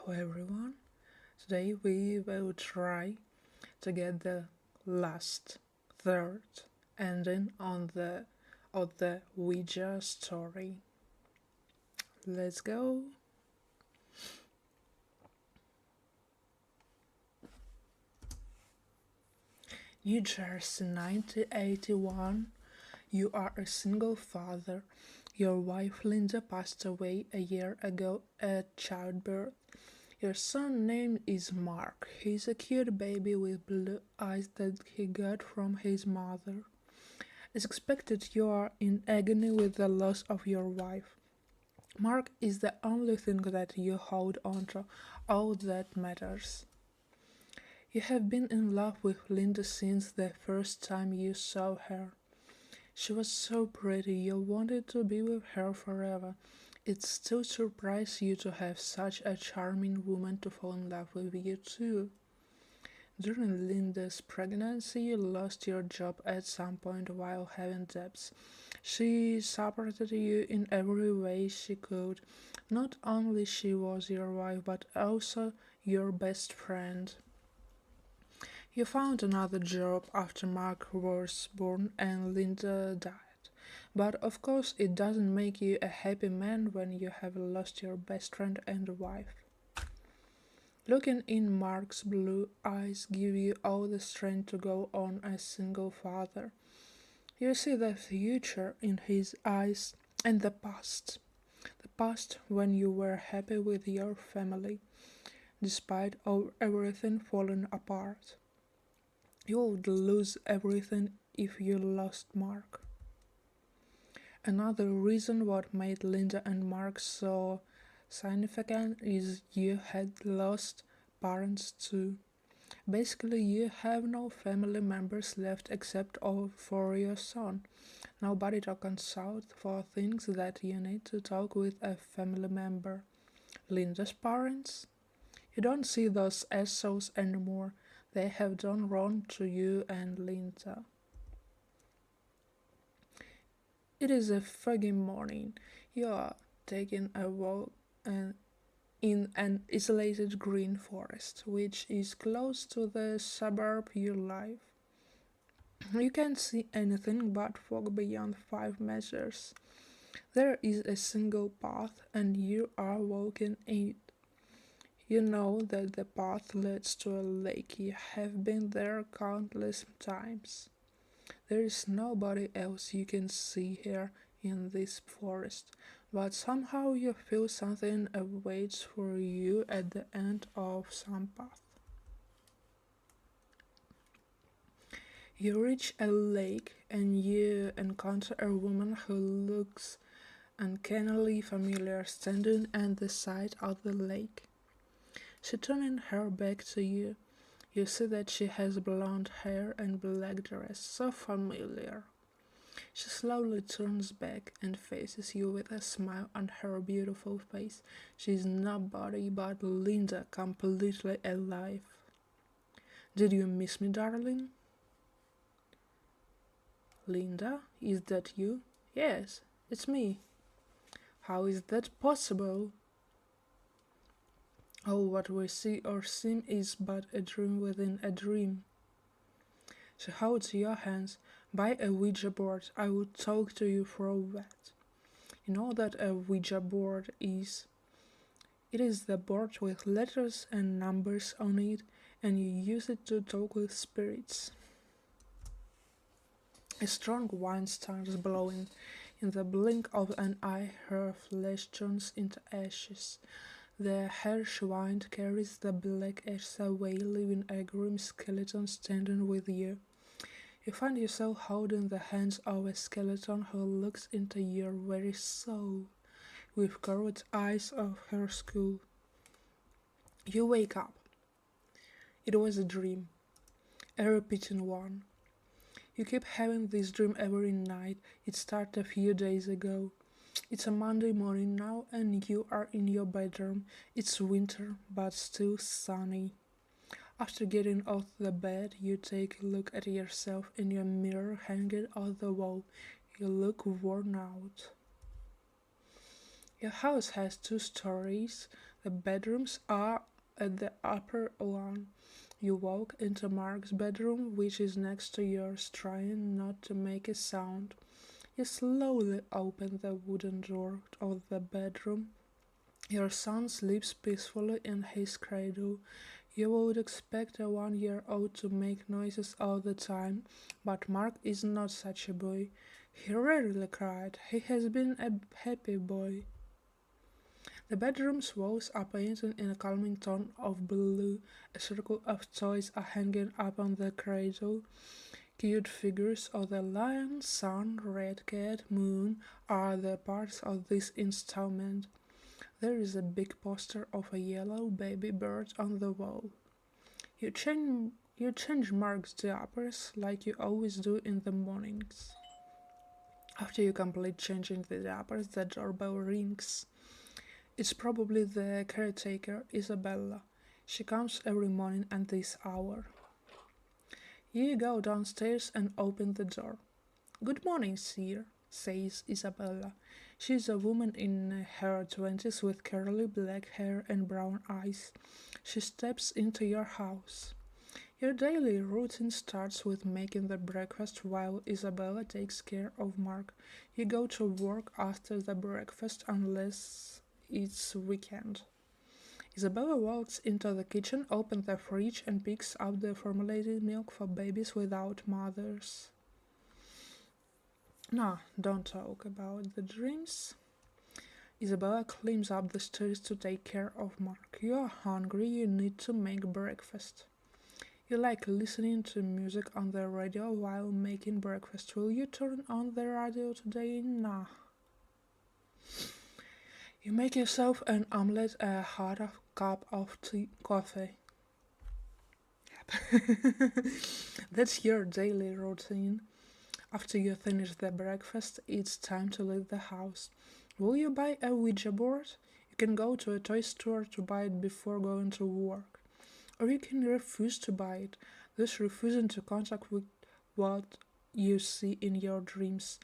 Hello everyone. Today we will try to get the last third ending on the Ouija story. Let's go. New Jersey 1981. You are a single father. Your wife Linda passed away a year ago at childbirth. Your son's name is Mark. He's a cute baby with blue eyes that he got from his mother. As expected, you are in agony with the loss of your wife. Mark is the only thing that you hold on to, all that matters. You have been in love with Linda since the first time you saw her. She was so pretty, you wanted to be with her forever. It still surprises you to have such a charming woman to fall in love with you too. During Linda's pregnancy, you lost your job at some point while having debts. She supported you in every way she could. Not only she was your wife, but also your best friend. You found another job after Mark was born and Linda died. But of course, it doesn't make you a happy man when you have lost your best friend and wife. Looking in Mark's blue eyes gives you all the strength to go on as single father. You see the future in his eyes and the past. The past when you were happy with your family, despite everything falling apart. You would lose everything if you lost Mark. Another reason what made Linda and Mark so significant is you had lost parents too. Basically, you have no family members left except for your son. Nobody to consult for things that you need to talk with a family member. Linda's parents? You don't see those assholes anymore. They have done wrong to you and Linda. It is a foggy morning. You are taking a walk in an isolated green forest, which is close to the suburb you live. You can't see anything but fog beyond 5 meters. There is a single path, and you are walking it. You know that the path leads to a lake. You have been there countless times. There is nobody else you can see here in this forest, but somehow you feel something awaits for you at the end of some path. You reach a lake and you encounter a woman who looks uncannily familiar standing at the side of the lake. She turns her back to you. You see that she has blonde hair and black dress, so familiar. She slowly turns back and faces you with a smile on her beautiful face. She is nobody but Linda, completely alive. Did you miss me, darling? Linda, is that you? Yes, it's me. How is that possible? Oh, what we see or seem is but a dream within a dream. She holds your hands. By a Ouija board, I would talk to you through that. You know that a Ouija board is? It is the board with letters and numbers on it, and you use it to talk with spirits. A strong wind starts blowing. In the blink of an eye, her flesh turns into ashes. The harsh wind carries the black ashes away, leaving a grim skeleton standing with you. You find yourself holding the hands of a skeleton who looks into your very soul, with covered eyes of her skull. You wake up. It was a dream, a repeating one. You keep having this dream every night. It started a few days ago. It's a Monday morning now and you are in your bedroom. It's winter, but still sunny. After getting off the bed, you take a look at yourself in your mirror hanging on the wall. You look worn out. Your house has 2 stories. The bedrooms are at the upper one. You walk into Mark's bedroom, which is next to yours, trying not to make a sound. You slowly open the wooden door of the bedroom. Your son sleeps peacefully in his cradle. You would expect a 1-year-old to make noises all the time, but Mark is not such a boy. He rarely cried. He has been a happy boy. The bedroom's walls are painted in a calming tone of blue. A circle of toys are hanging up on the cradle. Cute figures of the lion, sun, red cat, moon are the parts of this installment. There is a big poster of a yellow baby bird on the wall. You change Mark's diapers like you always do in the mornings. After you complete changing the diapers, the doorbell rings. It's probably the caretaker, Isabella. She comes every morning at this hour. You go downstairs and open the door. "Good morning, sir," says Isabella. She is a woman in her 20s with curly black hair and brown eyes. She steps into your house. Your daily routine starts with making the breakfast while Isabella takes care of Mark. You go to work after the breakfast unless it's weekend. Isabella walks into the kitchen, opens the fridge, and picks up the formulated milk for babies without mothers. No, don't talk about the dreams. Isabella climbs up the stairs to take care of Mark. You are hungry, you need to make breakfast. You like listening to music on the radio while making breakfast. Will you turn on the radio today? Nah. You make yourself an omelette, a hot cup of coffee. That's your daily routine. After you finish the breakfast, it's time to leave the house. Will you buy a Ouija board? You can go to a toy store to buy it before going to work. Or you can refuse to buy it, thus refusing to contact with what you see in your dreams.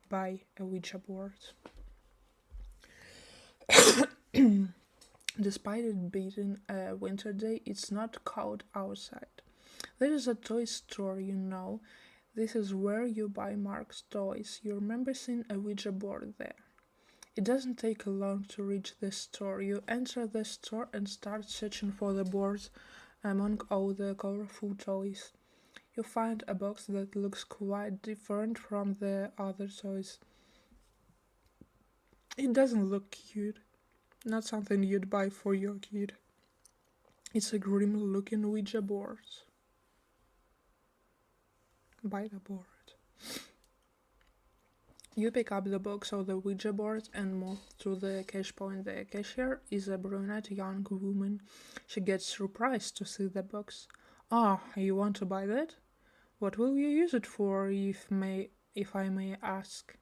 Buy a Ouija board. Despite it being a winter day, it's not cold outside. There is a toy store, you know. This is where you buy Mark's toys. You remember seeing a Ouija board there. It doesn't take long to reach the store. You enter the store and start searching for the board among all the colorful toys. You find a box that looks quite different from the other toys. It doesn't look cute. Not something you'd buy for your kid. It's a grim looking Ouija board. Buy the board. You pick up the box of the Ouija board and move to the cash point. The cashier is a brunette young woman. She gets surprised to see the box. "Ah, you want to buy that? What will you use it for, if I may ask?"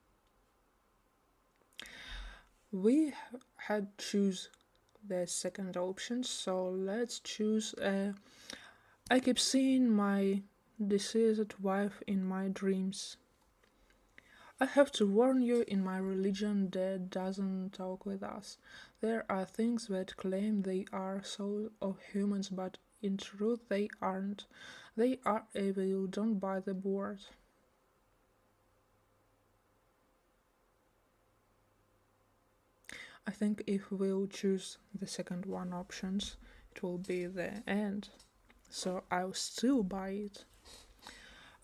We had choose the second option, so let's choose I keep seeing my deceased wife in my dreams. I have to warn you, in my religion, dead doesn't talk with us. There are things that claim they are souls of humans, but in truth they aren't. They are evil. Don't buy the board. I think if we'll choose the second one options, it will be the end. So I'll still buy it.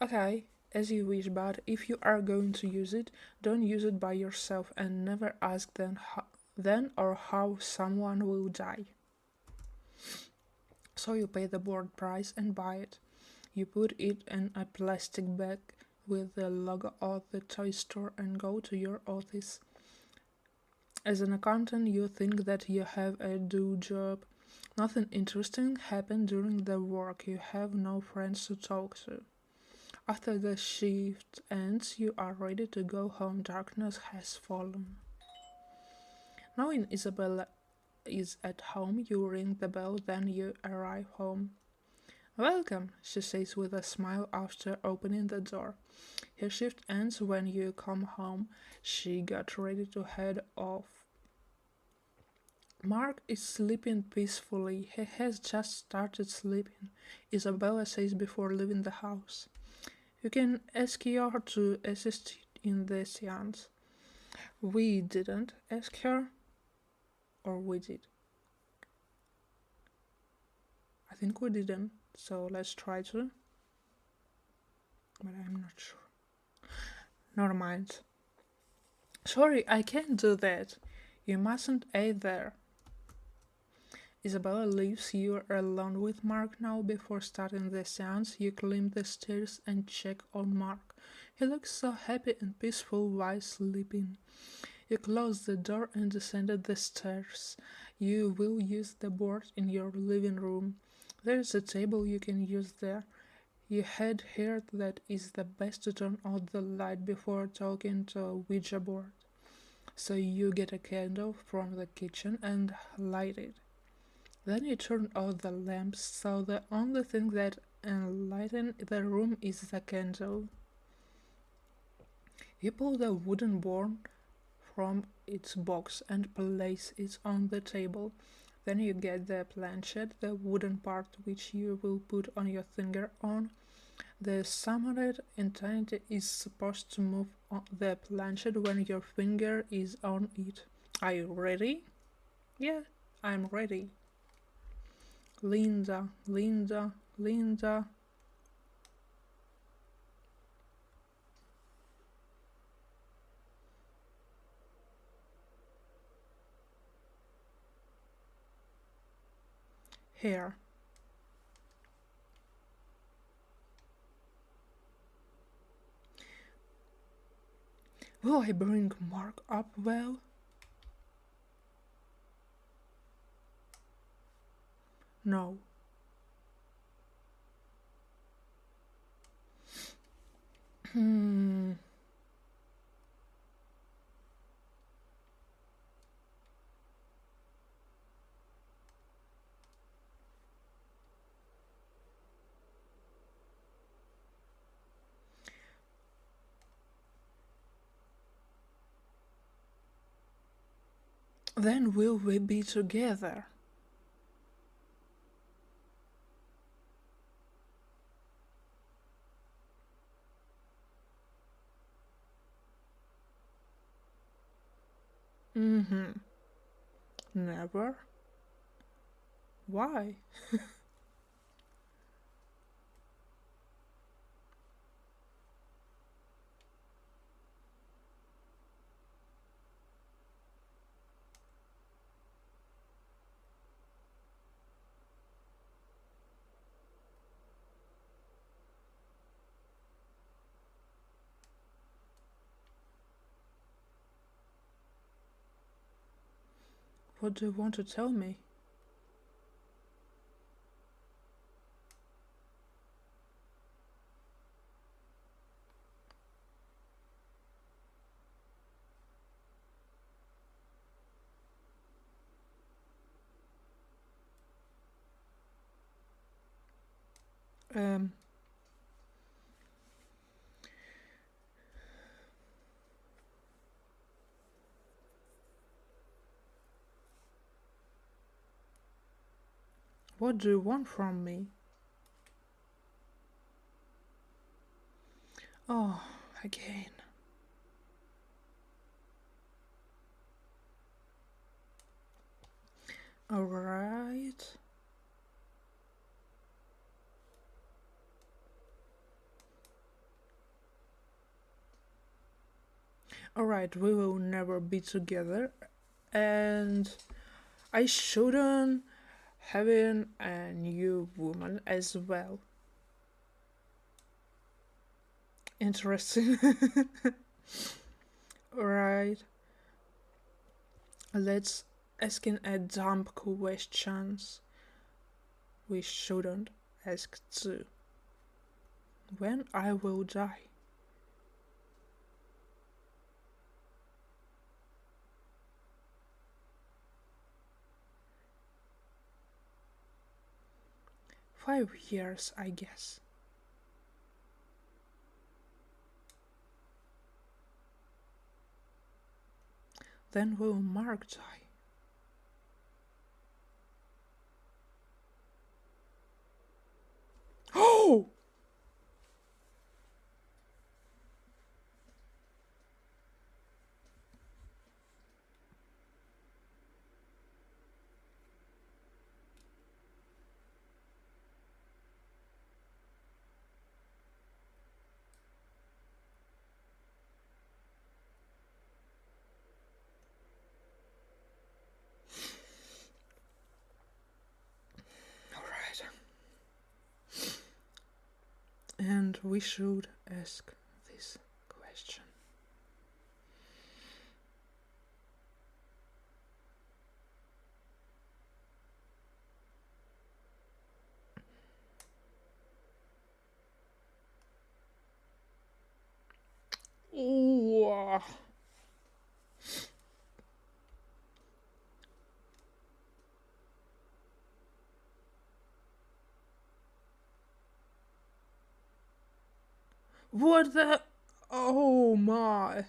Okay, as you wish, but if you are going to use it, don't use it by yourself and never ask then or how someone will die. So you pay the board price and buy it. You put it in a plastic bag with the logo of the toy store and go to your office. As an accountant, you think that you have a job. Nothing interesting happened during the work. You have no friends to talk to. After the shift ends, you are ready to go home. Darkness has fallen. Knowing Isabella is at home, you ring the bell, then you arrive home. "Welcome," she says with a smile after opening the door. Her shift ends when you come home. She got ready to head off. Mark is sleeping peacefully. He has just started sleeping, Isabella says before leaving the house. You can ask her to assist in the seance. We didn't ask her, or we did? I think we didn't, so let's try to. But I'm not sure. Never mind. Sorry, I can't do that. You mustn't either. Isabella leaves you alone with Mark now. Before starting the seance. You climb the stairs and check on Mark. He looks so happy and peaceful while sleeping. You close the door and descended the stairs. You will use the board in your living room. There is a table you can use there. You had heard that it's the best to turn out the light before talking to a Ouija board. So you get a candle from the kitchen and light it. Then you turn out the lamps, so the only thing that enlightens the room is the candle. You pull the wooden board from its box and place it on the table. Then you get the planchette, the wooden part which you will put on your finger on. The summoned entity is supposed to move on the planchette when your finger is on it. Are you ready? Yeah, I'm ready. Linda, Linda, Linda. Here. Will I bring Mark up well? No. Hmm. Then will we be together? Mm-hmm. Never? Why? What do you want to tell me? Um, what do you want from me? Oh, again. Alright. Alright, we will never be together. And I shouldn't having a new woman as well. Interesting. Alright. Let's asking a dumb questions we shouldn't ask too. When I will die? $5 years, I guess. Then will Mark die? And we should ask this question. Ooh. What the? Oh my.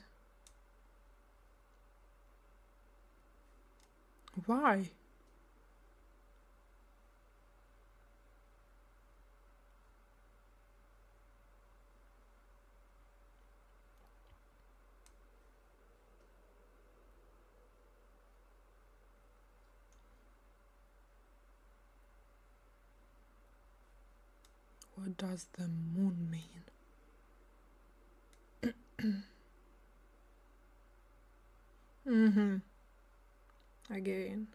Why? What does the moon mean? Mm-hmm. Again.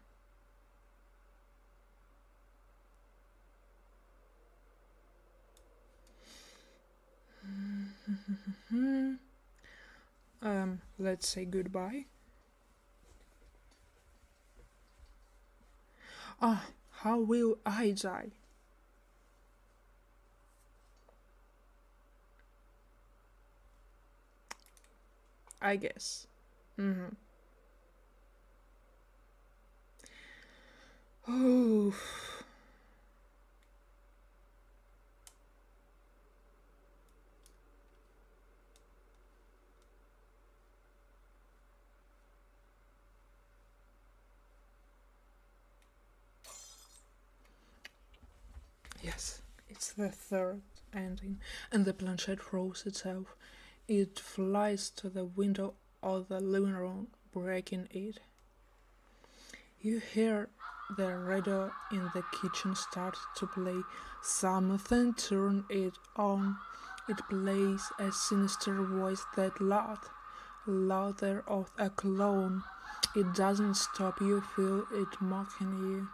Let's say goodbye. Ah, how will I die? I guess. Mm-hmm. Oh. Yes, it's the third ending, and the planchette throws itself. It flies to the window of the living room, breaking it. You hear the radio in the kitchen start to play. Something turn it on. It plays a sinister voice that louder of a clown. It doesn't stop. You feel it mocking you.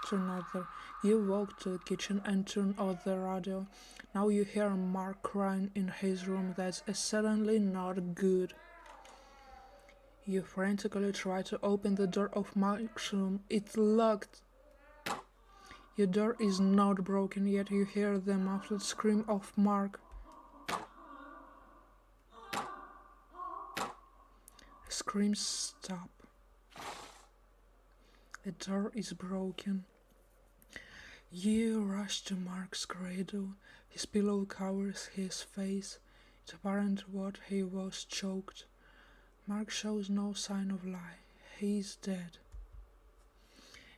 To another. You walk to the kitchen and turn on the radio. Now you hear Mark crying in his room. That's suddenly not good. You frantically try to open the door of Mark's room. It's locked. Your door is not broken, yet you hear the muffled scream of Mark. Screams stop. The door is broken. You rush to Mark's cradle. His pillow covers his face. It's apparent what he was choked. Mark shows no sign of life. He's dead.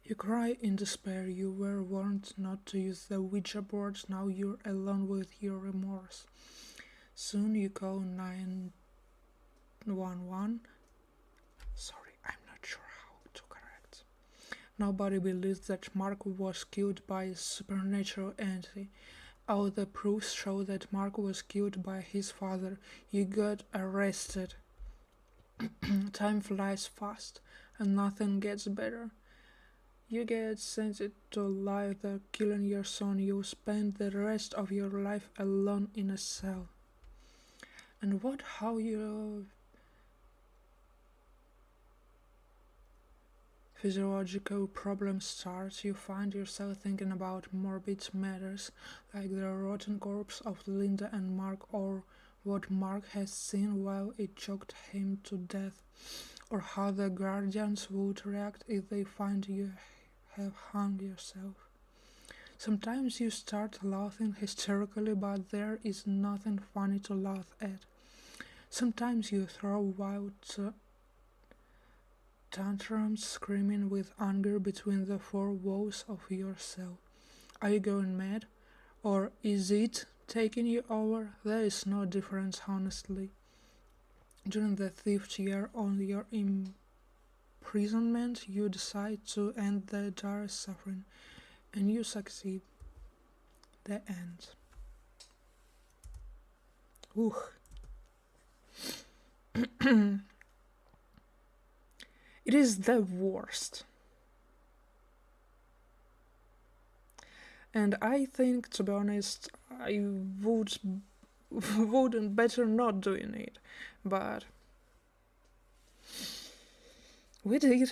You cry in despair. You were warned not to use the Ouija board. Now you're alone with your remorse. Soon you call 911. Sorry, I'm not sure how to correct. Nobody believes that Mark was killed by a supernatural entity. All the proofs show that Mark was killed by his father. You got arrested. Time flies fast, and nothing gets better. You get sentenced to life for killing your son. You spend the rest of your life alone in a cell. And how your physiological problems start, you find yourself thinking about morbid matters like the rotten corpse of Linda and Mark, or what Mark has seen while it choked him to death, or how the guardians would react if they find you have hung yourself. Sometimes you start laughing hysterically, but there is nothing funny to laugh at. Sometimes you throw wild tantrums, screaming with anger between the four walls of your cell. Are you going mad? Or is it taking you over? There is no difference, honestly. During the 5th year on your imprisonment, you decide to end the dire suffering, and you succeed. The end. Ooh. It is the worst. And I think, to be honest, I wouldn't better not doing it, but we did.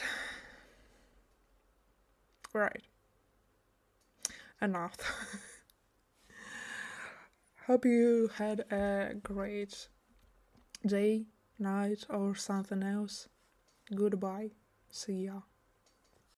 Right. Enough. Hope you had a great day, night, or something else. Goodbye. See ya.